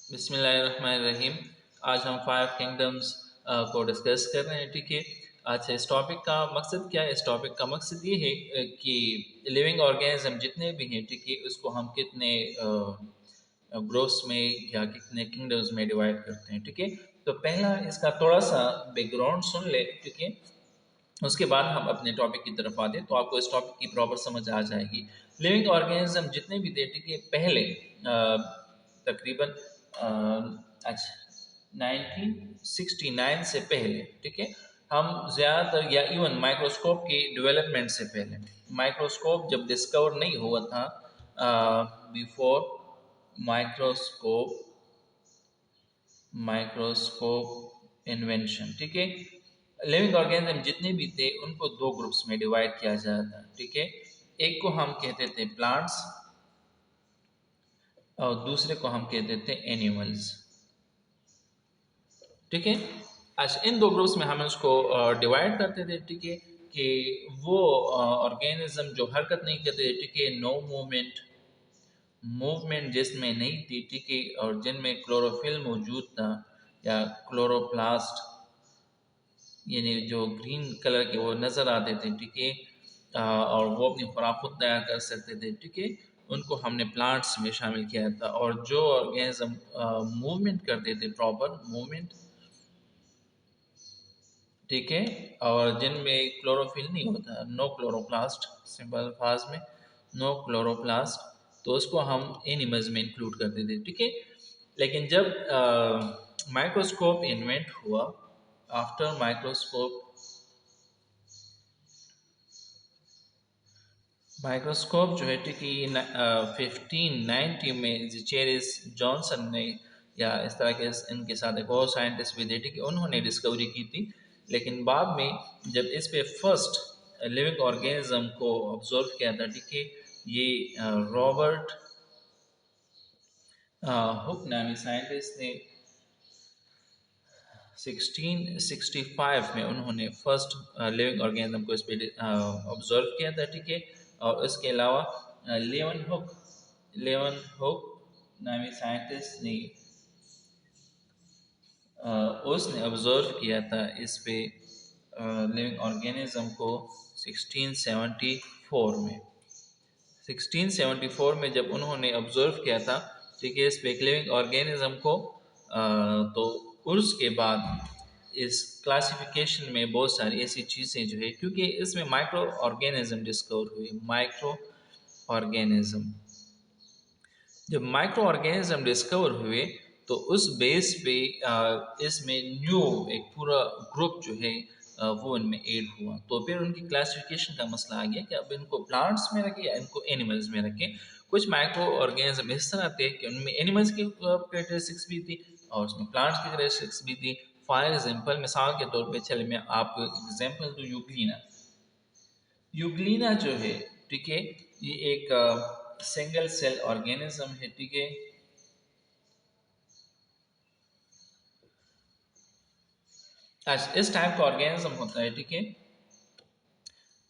बिस्मिल्लाहिर्रहमानिर्रहीम। आज हम फाइव किंगडम्स को डिस्कस कर रहे हैं। ठीक है। अच्छा, इस टॉपिक का मकसद क्या है? इस टॉपिक का मकसद ये है कि लिविंग ऑर्गेनिज्म जितने भी हैं, ठीक है, उसको हम कितने ग्रुप्स में या कितने किंगडम्स में डिवाइड करते हैं। ठीक है। तो पहला इसका थोड़ा सा बैकग्राउंड सुन ले। ठीक है। उसके बाद हम अपने टॉपिक की तरफ आते हैं तो आपको इस टॉपिक की प्रॉपर समझ आ जाएगी। लिविंग ऑर्गेनिज्म जितने भी थे, ठीक है, पहले तकरीबन अच्छा 1969 से पहले, ठीक है, हम ज़्यादातर या इवन माइक्रोस्कोप की डेवलपमेंट से पहले, माइक्रोस्कोप जब डिस्कवर नहीं हुआ था, बिफोर माइक्रोस्कोप माइक्रोस्कोप इन्वेंशन, ठीक है, लिविंग ऑर्गेनिज्म जितने भी थे उनको दो ग्रुप्स में डिवाइड किया जाता है। ठीक है। एक को हम कहते थे प्लांट्स और दूसरे को हम कहते थे एनिमल्स। ठीक है। अच्छा, इन दो ग्रुप्स में हम उसको डिवाइड करते थे। ठीक है। कि वो ऑर्गेनिज्म जो हरकत नहीं करते, ठीक है, नो मूवमेंट, मूवमेंट जिसमें नहीं थी, ठीक है, और जिनमें क्लोरोफिल मौजूद था या क्लोरोप्लास्ट, यानी जो ग्रीन कलर के वो नज़र आते थे। ठीक है। और वो अपनी खुराक खुद तैयार कर सकते थे। ठीक है। उनको हमने प्लांट्स में शामिल किया था। और जो ऑर्गेनिज्म मूवमेंट करते थे, प्रॉपर मूवमेंट, ठीक है, और जिनमें क्लोरोफिल नहीं होता, नो क्लोरोप्लास्ट, सिंपल अल्फाज में नो क्लोरोप्लास्ट, तो उसको हम एनिमल्स में इंक्लूड करते थे। ठीक है। लेकिन जब माइक्रोस्कोप इन्वेंट हुआ, आफ्टर माइक्रोस्कोप, माइक्रोस्कोप जो है, ठीक है, 1590 में जेरेस जॉनसन ने, या इस तरह के इनके साथ एक और साइंटिस्ट भी थे, ठीक है, उन्होंने डिस्कवरी की थी। लेकिन बाद में जब इस पे फर्स्ट लिविंग ऑर्गेनिज्म को ऑब्जर्व किया था, ठीक है, ये रॉबर्ट हुक नामी साइंटिस्ट ने 1665 में उन्होंने फर्स्ट लिविंग ऑर्गेनिज्म को इस पे ऑब्जर्व किया था। ठीक है। और उसके अलावा लेवन हुक नामी साइंटिस्ट ने उसने ऑब्जर्व किया था इस पे लिविंग ऑर्गेनिज्म को 1674 में। 1674 में जब उन्होंने ऑब्जर्व किया था, ठीक है, इस पे एक लिविंग ऑर्गेनिज्म को, तो उसके बाद इस क्लासिफिकेशन में बहुत सारी ऐसी चीज़ें जो है, क्योंकि इसमें माइक्रो ऑर्गेनिज्म डिस्कवर हुए, माइक्रो ऑर्गेनिज्म, जब माइक्रो ऑर्गेनिज्म डिस्कवर हुए तो उस बेस पे इसमें न्यू एक पूरा ग्रुप जो है वो इनमें ऐड हुआ। तो फिर उनकी क्लासिफिकेशन का मसला आ गया कि अब इनको प्लांट्स में रखें या इनको एनिमल्स में रखें। कुछ माइक्रो ऑर्गेनिज्म इस तरह थे कि उनमें एनिमल्स की कैरेक्टरिस्टिक्स भी थी और उसमें प्लांट्स की कैरेक्टरिस्टिक्स भी थी। फॉर एग्जाम्पल, मिसाल के तौर पर चले मैं आपको एग्जाम्पल दूँ, यूग्लिना। यूग्लिना जो है, ठीक है, ये एक सिंगल सेल ऑर्गेनिज्म है। ठीक है। अच्छा, इस टाइप का ऑर्गेनिज्म होता है। ठीक है।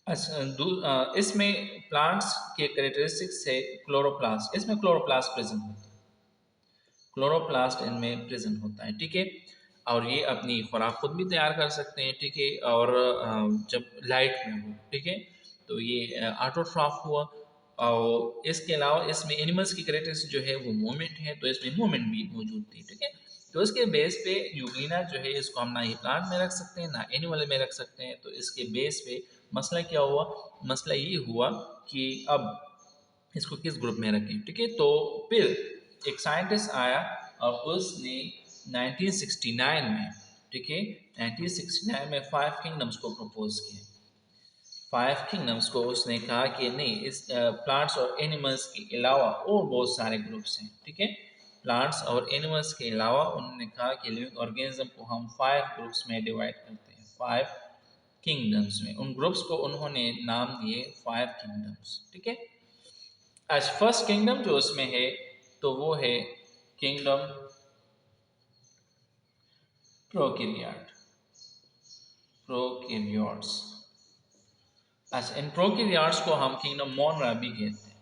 अच्छा, इसमें प्लांट्स के कैरेक्टरिस्टिक्स है क्लोरोप्लास्ट, इसमें क्लोरोप्लास्ट प्रेजेंट होता है, क्लोरोप्लास्ट इनमें प्रेजेंट होता है। ठीक है। और ये अपनी खुराक खुद भी तैयार कर सकते हैं। ठीक है। और जब लाइट में हो, ठीक है, तो ये ऑटोट्रॉफ हुआ। और इसके अलावा इसमें एनिमल्स की कैरेक्टरिस्टिक्स जो है वो मूवमेंट है, तो इसमें मूवमेंट भी मौजूद थी। ठीक है। तो इसके बेस पे यूग्लिना जो है, इसको हम ना ही प्लांट में रख सकते हैं ना एनिमल में रख सकते हैं। तो इसके बेस पे मसला क्या हुआ? मसला ये हुआ कि अब इसको किस ग्रुप में रखें। ठीक है। तो फिर एक साइंटिस्ट आया और उसने 1969 में, ठीक है, 1969 में फाइव किंगडम्स को प्रपोज किया। फाइव किंगडम्स को उसने कहा कि नहीं, इस प्लांट्स और एनिमल्स के अलावा और बहुत सारे ग्रुप्स हैं। ठीक है। प्लांट्स और एनिमल्स के अलावा उन्होंने कहा कि लिविंग ऑर्गेनिज्म को हम फाइव ग्रुप्स में डिवाइड करते हैं, फाइव किंगडम्स में। उन ग्रुप्स को उन्होंने नाम दिए फाइव किंगडम्स। ठीक है। आज फर्स्ट किंगडम जो उसमें है, तो वो है किंगडम प्रोकैरियोट, प्रोकैरियोट्स। अच्छा, इन प्रोकैरियोट्स को हम किंगडम मोनरा भी कहते हैं।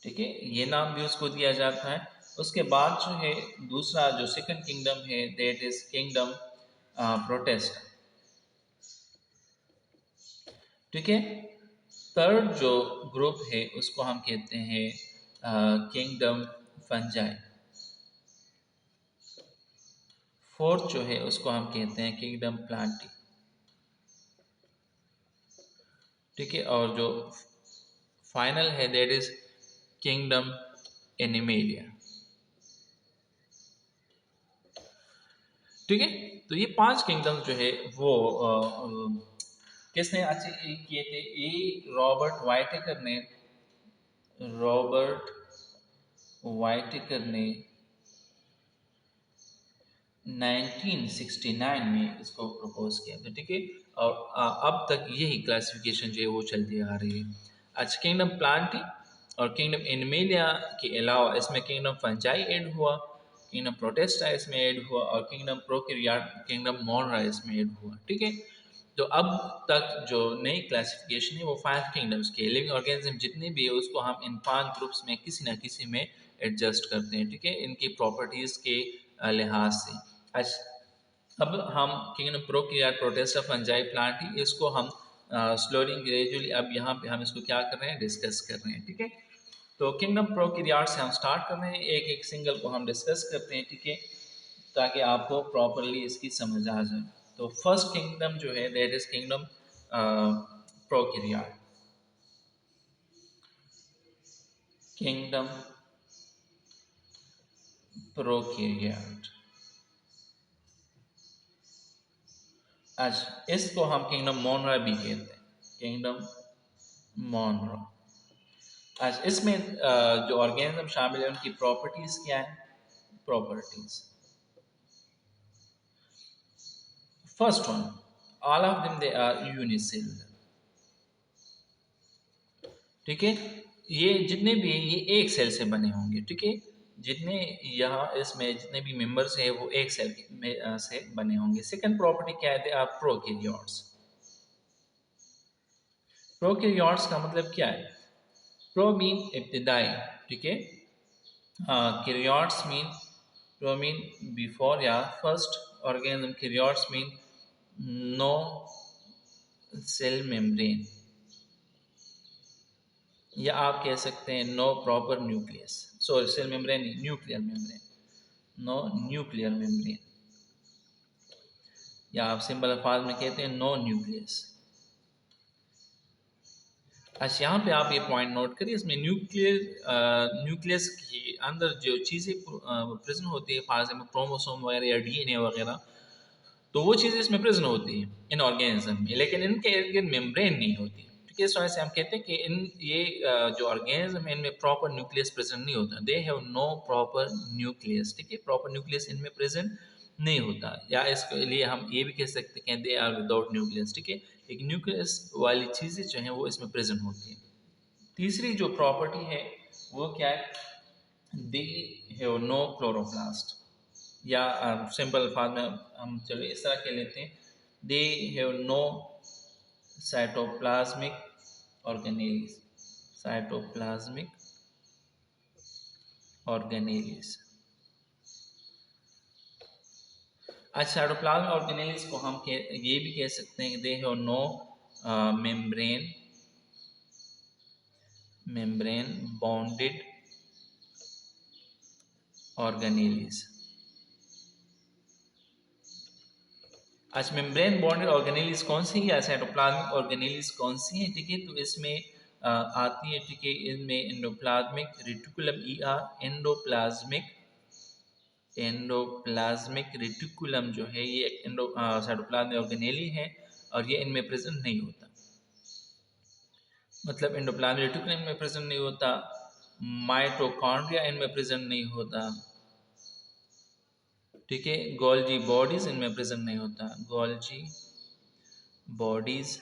ठीक है, ये नाम भी उसको दिया जाता है। उसके बाद जो है दूसरा जो सेकंड किंगडम है दैट इज किंगडम प्रोटेस्ट। ठीक है, थर्ड जो ग्रुप है उसको हम कहते हैं किंगडम फंजाई। फोर्थ जो है उसको हम कहते हैं किंगडम प्लांटी। ठीक है, और जो फाइनल है दैट इज किंगडम एनिमेलिया। ठीक है, तो ये 5 किंगडम जो है वो किसने अच्छे किए थे? रॉबर्ट वाइटेकर ने 1969 में इसको प्रपोज किया था। ठीक है, और अब तक यही क्लासिफिकेशन जो है वो चलती आ रही है। अच्छा, किंगडम प्लांटी और किंगडम एनिमेलिया के अलावा इसमें किंगडम फंजाई ऐड हुआ, किंगडम प्रोटेस्टा इसमें ऐड हुआ और किंगडम प्रोकैरियोट किंगडम मोनरा इसमें ऐड हुआ। ठीक है, तो अब तक जो नई क्लासिफिकेशन है वो 5 किंगडम्स की है। लिविंग ऑर्गेनिज्म जितने भी है उसको हम इन 5 ग्रुप्स में किसी ना किसी में एडजस्ट करते हैं। ठीक है, इनकी प्रॉपर्टीज के लिहाज से। अच्छा, अब हम kingdom prokaryote protista fungi Plantae इसको हम स्लोली ग्रेजुअली अब यहाँ पे हम इसको क्या कर रहे हैं, डिस्कस कर रहे हैं। ठीक है, तो किंगडम प्रोकैरियोट से हम स्टार्ट कर रहे हैं, एक एक सिंगल को हम डिस्कस करते हैं। ठीक है, ताकि आपको प्रॉपरली इसकी समझ आ जाए। तो फर्स्ट किंगडम जो है that is kingdom prokaryote. Kingdom prokaryote, अच्छा इसको हम किंगडम मोनरा भी कहते हैं, किंगडम मोनरा। अच्छा, इसमें जो ऑर्गेनिज्म शामिल है उनकी प्रॉपर्टीज क्या है? Properties, first one, all of them they are unicellular. ठीक है, ये जितने भी हैं ये एक सेल से बने होंगे। ठीक है, जितने यहाँ इसमें जितने भी मेंबर्स हैं वो एक सेल में से बने होंगे। सेकंड प्रॉपर्टी क्या है? They are prokaryotes. प्रोकैरियोट्स का मतलब क्या है? प्रो मीन इब्तिदाई। ठीक है, karyotes mean, pro mean before या first organism, karyotes mean no cell membrane, या आप कह सकते हैं no proper nucleus. Sorry, cell membrane नहीं, nuclear membrane, no nuclear membrane, या आप सिंपल अल्फाज में कहते हैं नो न्यूक्लियस। अच्छा, यहाँ पे आप ये पॉइंट नोट करिए, इसमें न्यूक्लियस के अंदर जो चीज़ें प्रेजेंट होती है, फॉर एग्जाम्पल क्रोमोसोम वगैरह या डीएनए वगैरह, तो वो चीज़ें इसमें प्रेजेंट होती हैं इन ऑर्गेनिज्म में, लेकिन इनके इर्द गिर्द मेम्ब्रेन नहीं होती। ठीक है, इस वजह से हम कहते हैं कि इन ये जो ऑर्गेनिज्म है इनमें प्रॉपर न्यूक्लियस प्रेजेंट नहीं होता। They have no proper nucleus. ठीक है, प्रॉपर न्यूक्लियस इनमें प्रेजेंट नहीं होता, या इसके लिए हम ये भी कह सकते हैं दे आर विदाउट न्यूक्लियस। ठीक है, लेकिन न्यूक्लियस वाली चीज़ें जो हैं वो इसमें प्रेजेंट होती हैं। तीसरी जो प्रॉपर्टी है वो क्या है? दे हैव नो क्लोरोप्लास्ट, या सिंपल अल्फाज में हम चलो इस तरह के लेते हैं, they have no cytoplasmic organelles. Cytoplasmic organelles. अच्छा, साइटोप्लाज्मिक ऑर्गेनेलिस को हम ये भी कह सकते हैं कि they have no membrane, membrane bounded organelles. अच्छा, मेम्ब्रेन बॉन्डेड ऑर्गेनेलिस कौन सी है या साइटोप्लाज्मिक ऑर्गेनेलिस कौन सी है? ठीक है, तो इसमें आती है, ठीक है, इनमें endoplasmic reticulum, endoplasmic, endoplasmic reticulum जो है ये साइटोप्लाज्मिक ऑर्गेनेली है, और ये इनमें प्रेजेंट नहीं होता। मतलब एंडोप्लाज्मिक रेटिकुलम में प्रेजेंट नहीं होता, माइटोकॉन्ड्रिया इनमें प्रेजेंट नहीं होता। ठीक है, गोल्जी बॉडीज इनमें प्रेजेंट नहीं होता, गोल्जी बॉडीज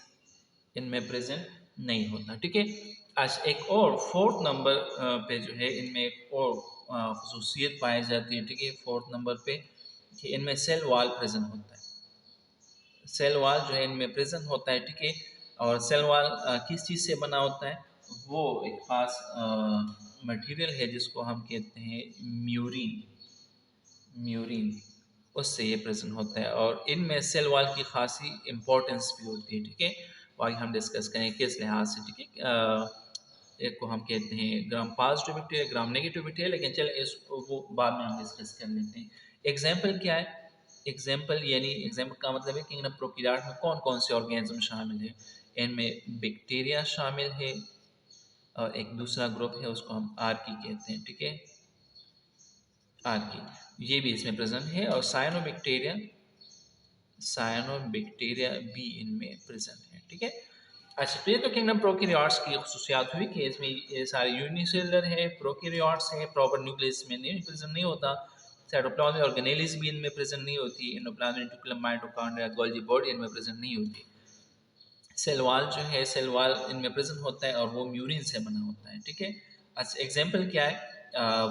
इनमें प्रेजेंट नहीं होता। ठीक है, आज एक और फोर्थ नंबर पे जो है इनमें एक और खसूसियत पाई जाती है। ठीक है, फोर्थ नंबर पे कि इनमें सेल वॉल प्रेजेंट होता है। सेल वॉल जो है इनमें प्रेजेंट होता है। ठीक है, और सेल वॉल किस चीज़ से बना होता है? वो एक खास मटेरियल है जिसको हम कहते हैं म्यूरिन। म्यूरिन, उससे ये प्रेजेंट होता है और इनमें सेल वॉल की खासी इंपॉर्टेंस भी होती है। ठीक है, और आगे हम डिस्कस करें किस लिहाज से। ठीक है, एक को हम कहते हैं gram positive bacteria, gram negative bacteria, लेकिन चले इस वो बाद में हम डिस्कस कर लेते हैं। एग्जाम्पल क्या है? एग्जाम्पल यानी एग्जाम्पल का मतलब है कि प्रोकैरियोट में कौन कौन से ऑर्गेनिज्म शामिल है। इनमें बैक्टीरिया शामिल है और एक दूसरा ग्रुप है उसको हम आर्की कहते हैं। ठीक है, आर्की ये भी इसमें प्रेजेंट है और साइनोबैक्टीरिया, साइनोबैक्टीरिया भी इनमें प्रेजेंट है। ठीक है, अच्छा तो ये तो किंगडम प्रोकैरियोट्स की खुसूसियात हुई कि इसमें ये सारे यूनिसेलुलर है, प्रोकैरियोट्स है, प्रॉपर न्यूक्लियस में नहीं प्रेजेंट नहीं होता, साइटोप्लाज्म ऑर्गेनेलिस भी इनमें प्रेजेंट नहीं होती, endoplasm reticulum mitochondria Golgi body इनमें प्रेजेंट नहीं होती। सेल वॉल जो है, सेल वॉल इनमें प्रेजेंट होता है और वो म्यूरिन से बना होता है। ठीक है, अच्छा एग्जाम्पल क्या है?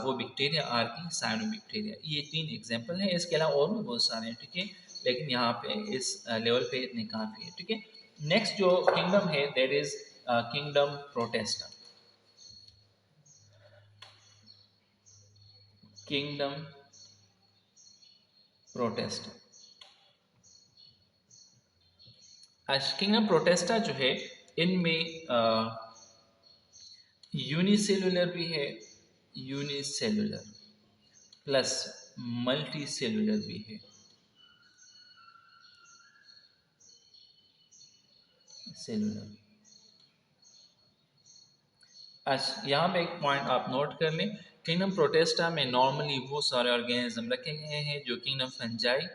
वो बैक्टीरिया आर्की, साइनोबैक्टीरिया, ये 3 एग्जाम्पल है। इसके अलावा और भी बहुत सारे हैं। ठीक है, लेकिन यहाँ पे इस लेवल पे इतने काफ़ी है। ठीक है, नेक्स्ट जो किंगडम है that is kingdom Protista. Kingdom Protista, अच्छा किंगडम प्रोटेस्टा जो है इनमें यूनिसेलुलर भी है, यूनिसेलुलर प्लस मल्टी सेलुलर भी है, सेलुलर। अच्छा यहाँ पे एक पॉइंट आप नोट कर लें, किंगडम प्रोटेस्टा में नॉर्मली वो सारे ऑर्गेनिज्म रखे गए हैं जो किंगडम फंजाई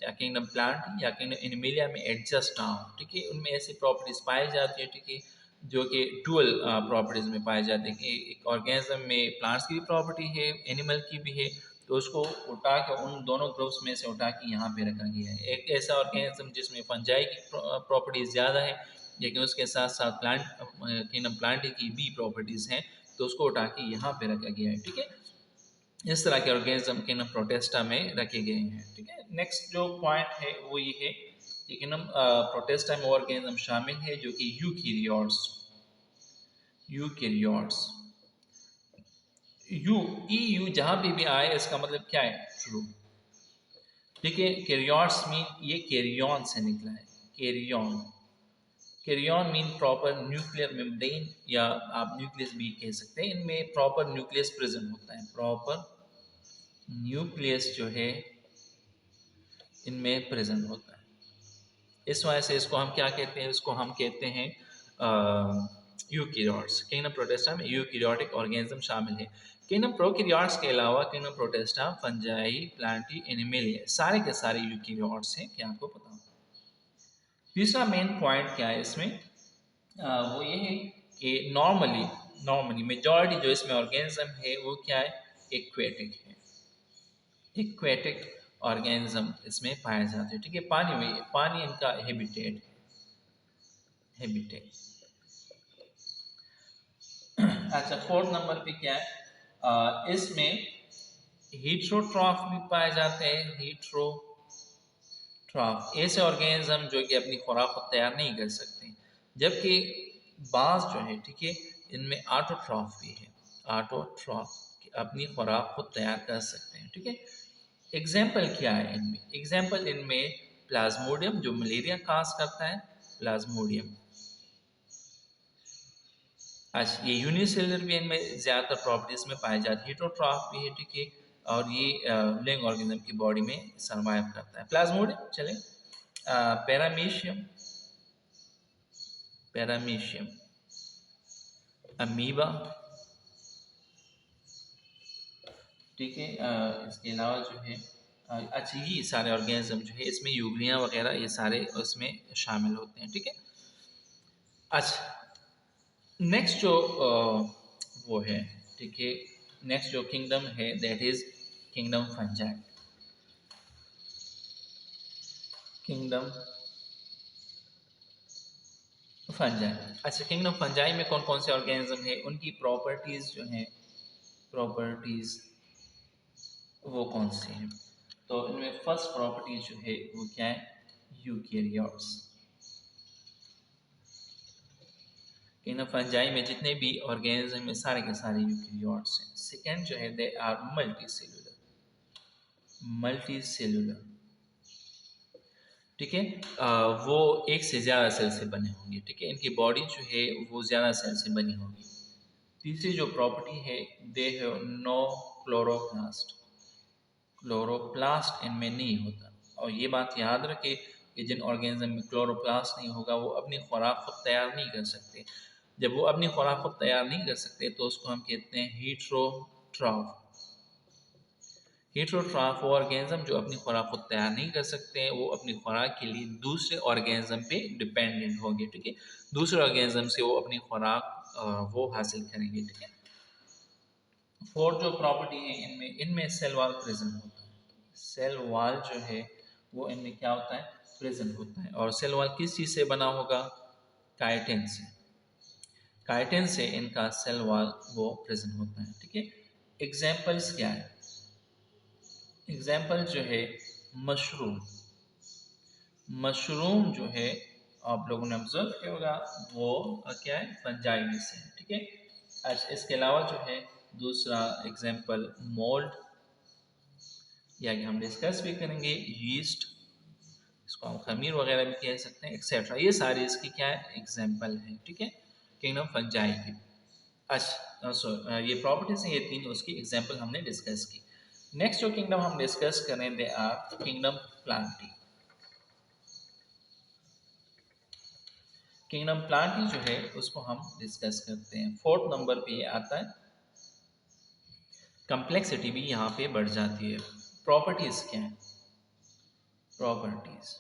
या किंगडम प्लांट या किंगडम एनिमेलिया में एडजस्ट ना हो। ठीक है, उनमें ऐसी प्रॉपर्टीज पाई जाती है। ठीक है, जो कि डुअल प्रॉपर्टीज में पाए जाते हैं कि एक ऑर्गेनिज्म में प्लांट्स की भी प्रॉपर्टी है, एनिमल की भी है, तो उसको उठा के उन दोनों ग्रुप्स में से उठा के यहाँ पे रखा गया है। एक ऐसा ऑर्गेनिज्म जिसमें फंजाई की प्रॉपर्टीज ज़्यादा है लेकिन उसके साथ साथ प्लांट किंगडम प्लांट की भी प्रॉपर्टीज़ हैं, तो उसको उठा के यहाँ पे रखा गया है। ठीक है, इस तरह के ऑर्गेनिज्म किंगडम प्रोटेस्टा में रखे गए हैं। ठीक है, नेक्स्ट जो पॉइंट है वो ये है कि किंगडम प्रोटेस्टा में ऑर्गेनिज्म शामिल है जो कि eukaryotes, eukaryotes, you E U जहाँ भी आए इसका मतलब क्या है? ट्रू। ठीक है, कैरियोट्स मीन ये कैरियन से निकला है, karyon. Karyon mean proper nuclear membrane या आप न्यूक्लियस भी कह सकते हैं। इनमें प्रॉपर न्यूक्लियस प्रेजेंट होता है, प्रॉपर न्यूक्लियस जो है इनमें प्रेजेंट होता है। इस वजह से इसको हम क्या कहते हैं? इसको हम कहते हैं यूकैरियोट्स। किंगडम प्रोटेस्टा में यूकैरियोटिक ऑर्गेनिज्म शामिल है। किंगडम प्रोकैरियोट्स के अलावा kingdom Protista, fungi, Plantae, animalia सारे के सारे यूकैरियोट्स हैं, क्या आपको पता हो? तीसरा मेन पॉइंट क्या है इसमें? वो ये है कि नॉर्मली नॉर्मली मेजॉरिटी जो इसमें ऑर्गेनिज्म है वो क्या है? एक्वेटिक है, एक्वेटिक ऑर्गेनिज्म इसमें पाए जाते हैं। ठीक है, पानी में, पानी इनका हैबिटेट है, हैबिटेट। अच्छा फोर्थ नंबर पे क्या है? इसमें हीट्रोट्रॉफ भी पाए जाते हैं, हीट्रोट्रॉफ ऐसे ऑर्गेनिज्म जो कि अपनी खुराक को तैयार नहीं कर सकते, जबकि बाज जो है, ठीक है, इनमें ऑटोट्रॉफ भी है, ऑटोट्रॉफ अपनी खुराक को तैयार कर सकते हैं। ठीक है, एग्जाम्पल क्या है इनमें? एग्जाम्पल इनमें प्लाज्मोडियम जो मलेरिया काज करता है, प्लाज्मोडियम। अच्छा ये यूनिसेलुलर भी इनमें ज़्यादातर प्रॉपर्टीज में पाई जाती है, हीटरोट्रॉफ भी है। ठीक है, और ये लिविंग ऑर्गेनिज्म की बॉडी में सर्वाइव करता है। प्लाज्मोडियम चले, पैरामीशियम, पैरामीशियम, अमीबा। ठीक है, इसके अलावा जो है अच्छा ये सारे ऑर्गेनिज्म जो है इसमें यूग्लियाँ वगैरह ये सारे उसमें शामिल होते हैं। ठीक है, अच्छा नेक्स्ट जो वो है, ठीक है, नेक्स्ट जो किंगडम है that is kingdom fungi. Kingdom fungi, अच्छा किंगडम फंजाई में कौन कौन से ऑर्गेनिज्म है, उनकी प्रॉपर्टीज जो हैं, प्रॉपर्टीज वो कौन सी हैं? तो इनमें फर्स्ट प्रॉपर्टी जो है वो क्या है? यूकैरियोट्स, किंगडम फंजाई में जितने भी ऑर्गेनिज्म में सारे के सारे यूकेरियोट्स हैं। सेकेंड जो है they are multicellular, multicellular, ठीक है। वो एक से ज़्यादा सेल से बने होंगे, ठीक है। इनकी बॉडी जो है वो ज़्यादा सेल से बनी होगी। तीसरी जो प्रॉपर्टी है they have no chloroplast, chloroplast इनमें नहीं होता। और ये बात याद रखें कि जिन ऑर्गेनिज्म में क्लोरोप्लास्ट नहीं होगा वो अपनी खुराक खुद तैयार नहीं कर सकते। जब वो अपनी खुराक खुद तैयार नहीं कर सकते तो उसको हम कहते हैं हीट्रोट्रॉफ। हीट्रोट्रॉफ वो ऑर्गेनिज्म जो अपनी खुराक खुद तैयार नहीं कर सकते हैं, वो अपनी खुराक के लिए दूसरे ऑर्गेनिज्म पे डिपेंडेंट होंगे, ठीक है। दूसरे ऑर्गेनिज्म से वो अपनी खुराक वो हासिल करेंगे, ठीक है। फोर्थ जो प्रॉपर्टी है इनमें, इनमें सेल वॉल प्रेजेंट होता है। सेल वॉल जो है वो इनमें क्या होता है, प्रेजेंट होता है। और सेल वॉल किस चीज़ से बना होगा, काइटिन से। काइटिन से इनका सेल वॉल वो प्रेजेंट होता है, ठीक है। एग्जाम्पल्स क्या है, एग्जाम्पल जो है मशरूम, मशरूम जो है आप लोगों ने ऑब्जर्व किया होगा वो क्या है, फंजाई में से है, ठीक है। अच्छा, इसके अलावा जो है दूसरा एग्जाम्पल मोल्ड, या कि हम डिस्कस भी करेंगे यीस्ट, इसको हम खमीर वगैरह भी कह सकते हैं, एक्सेट्रा। ये सारे इसकी क्या है, एग्जाम्पल है, ठीक है, किंगडम फंजाई की। अच्छा ये प्रॉपर्टीज हैं, ये तीन उसकी एग्जाम्पल हमने डिस्कस की। नेक्स्ट जो किंगडम हम डिस्कस करें they are kingdom plantae. Kingdom plantae जो है उसको हम डिस्कस करते हैं। फोर्थ नंबर पे ये आता है। कम्प्लेक्सिटी भी यहाँ पे बढ़ जाती है। प्रॉपर्टीज क्या है, प्रॉपर्टीज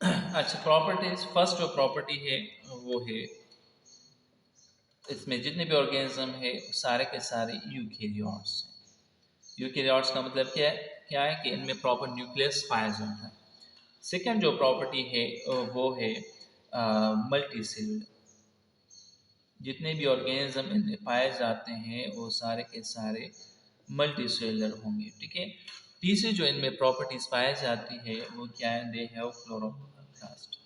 अच्छा, प्रॉपर्टीज फर्स्ट जो प्रॉपर्टी है वो है इसमें जितने भी ऑर्गेनिज्म है सारे के सारे यूकेरियोट्स हैं। यूकेरियोट्स का मतलब क्या है कि इनमें प्रॉपर न्यूक्लियस पाया जाता है। सेकेंड जो प्रॉपर्टी है वो है मल्टी सेलुलर, जितने भी ऑर्गेनिज्म इनमें पाए जाते हैं वो सारे के सारे मल्टी सेलुलर होंगे, ठीक है। तीसरी जो इनमें प्रॉपर्टीज पाई जाती है वो क्या है, they have chloroplast,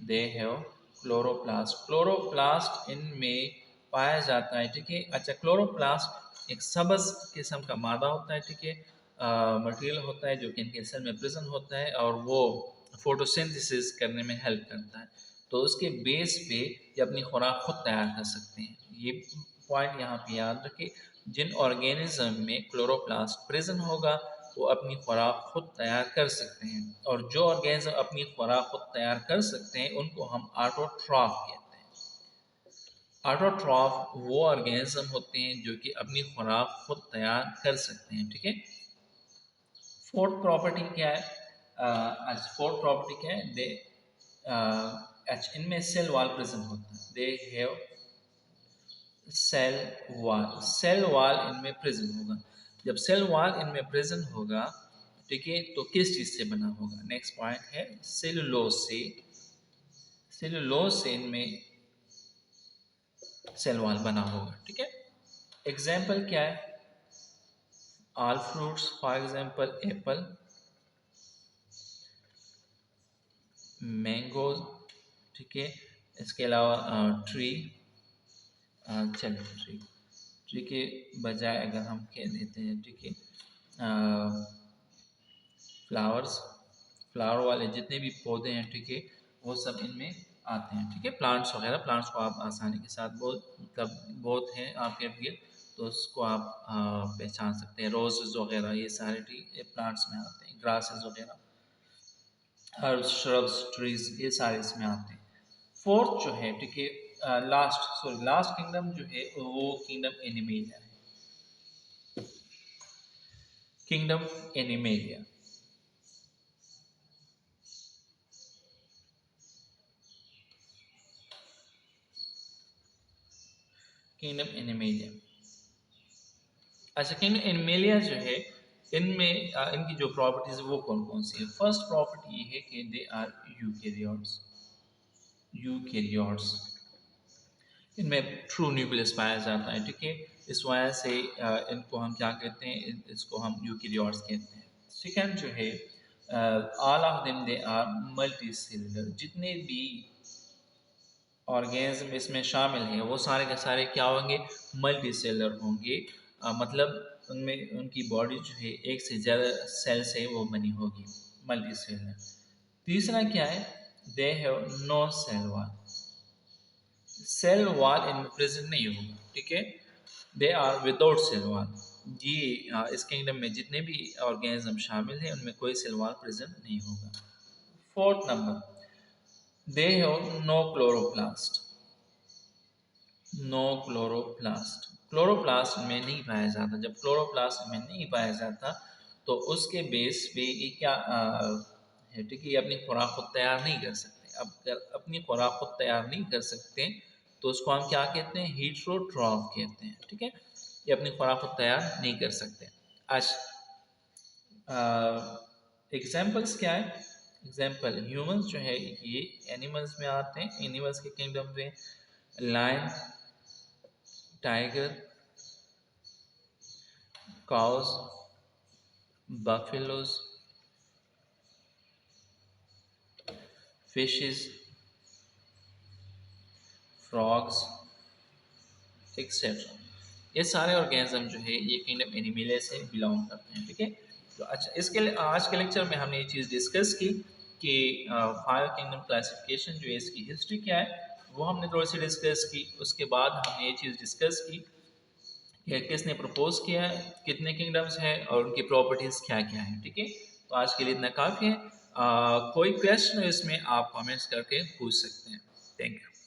they have chloroplast. Chloroplast इनमें पाया जाता है, ठीक है। अच्छा, क्लोरोप्लास्ट एक सब्ज किस्म का मादा होता है, ठीक है, मटेरियल होता है जो कि इनके सेल में प्रेजेंट होता है और वो फोटोसिंथेसिस करने में हेल्प करता है। तो उसके बेस पे ये अपनी खुराक खुद तैयार कर सकते हैं। ये पॉइंट यहाँ पे याद रखें, जिन ऑर्गेनिज्म में क्लोरोप्लास्ट प्रेजेंट होगा वो अपनी खुराक खुद तैयार कर सकते हैं। और जो ऑर्गेनिज्म अपनी खुराक खुद तैयार कर सकते हैं उनको हम ऑटोट्रॉफ कहते हैं। ऑटोट्रॉफ वो ऑर्गेनिज्म होते हैं जो कि अपनी खुराक खुद तैयार कर सकते हैं, ठीक है। फोर्थ प्रॉपर्टी क्या है, फोर्थ प्रॉपर्टी क्या है, दे इनमें सेल वॉल प्रेजेंट होता है। They have cell wall, cell wall इनमें प्रेजेंट होगा। जब सेल वॉल इनमें प्रेजेंट होगा, ठीक है, तो किस चीज से बना होगा, नेक्स्ट पॉइंट है सेलुलोज से। सेलुलोज से इनमें सेल वॉल बना होगा, ठीक है। एग्जाम्पल क्या है, all fruits, for example Apple, mango, ठीक है। इसके अलावा ट्री, चलिए ट्री के बजाय अगर हम कह देते हैं, ठीक है, फ्लावर्स, फ्लावर वाले जितने भी पौधे हैं, ठीक है, वो सब इनमें आते हैं, ठीक है। प्लांट्स वगैरह, प्लांट्स को आप आसानी के साथ बहुत मतलब बहुत हैं आपके लिए, तो उसको आप पहचान सकते हैं। रोजेज वगैरह ये सारे ट्री प्लांट्स में आते हैं, ग्रासेस वगैरह, हर्ब्स, श्रब्स, ट्रीज ये सारे इसमें आते हैं। फोर्थ जो है, ठीक है, लास्ट किंगडम जो है वो किंगडम एनिमेलिया है। Kingdom animalia, kingdom animalia. अच्छा, किंगडम एनिमेलिया जो है इनमें इनकी जो प्रॉपर्टीज है वो कौन कौन सी है। फर्स्ट प्रॉपर्टी ये है कि दे आर यूकेरियोट्स, यूकेरियोट्स इनमें ट्रू न्यूक्लियस पाया जाता है, ठीक है। इस वजह से इनको हम क्या कहते हैं, इसको हम यूकेरियोट्स कहते हैं। सेकंड जो है all of them they are multicellular, जितने भी ऑर्गेनिज्म इसमें शामिल है वो सारे के सारे क्या होंगे, मल्टी सेलर होंगे। मतलब उनमें उनकी बॉडी जो है एक से ज़्यादा सेल से वो बनी होगी, मल्टी सेलर। तीसरा क्या है, they have no cell wall, cell wall इनमें प्रेजेंट नहीं होगा, ठीक है। They are without cell wall, ये इस किंगडम में जितने भी ऑर्गेनिज्म शामिल हैं उनमें कोई सेल वॉल प्रेजेंट नहीं होगा। Fourth number, they have no chloroplast, no chloroplast, chloroplast में नहीं पाया जाता। जब क्लोरोप्लास्ट में नहीं पाया जाता तो उसके बेस पे ये क्या है, ठीक है, ये अपनी खुराक खुद तैयार नहीं कर सकते। अब अगर अपनी खुराक खुद तैयार नहीं कर सकते तो उसको हम क्या कहते हैं, हीटरोट्रॉफ कहते हैं, ठीक है। ये अपनी खुराक खुद तैयार नहीं कर सकते। आज एग्जाम्पल्स क्या है, एग्जाम्पल ह्यूमंस जो है ये एनिमल्स में आते हैं, एनिमल्स के किंगडम में lion, tiger, cows, buffaloes, fishes, frogs, etcetera. ये सारे ऑर्गेनिज्म जो है ये किंगडम एनिमले से बिलोंग करते हैं, ठीक है। तो अच्छा, इसके लिए आज के लेक्चर में हमने ये चीज़ डिस्कस की कि फाइव किंगडम क्लासिफिकेशन जो है इसकी हिस्ट्री क्या है वो हमने थोड़ी सी डिस्कस की। उसके बाद हमने ये चीज़ डिस्कस की कि किसने प्रपोज किया है, कितने किंगडम्स हैं और उनकी प्रॉपर्टीज़ क्या क्या हैं, ठीक है। तो आज के लिए इतना काफ़ी है। कोई क्वेश्चन है इसमें आप कमेंट्स करके पूछ सकते हैं। Thank you.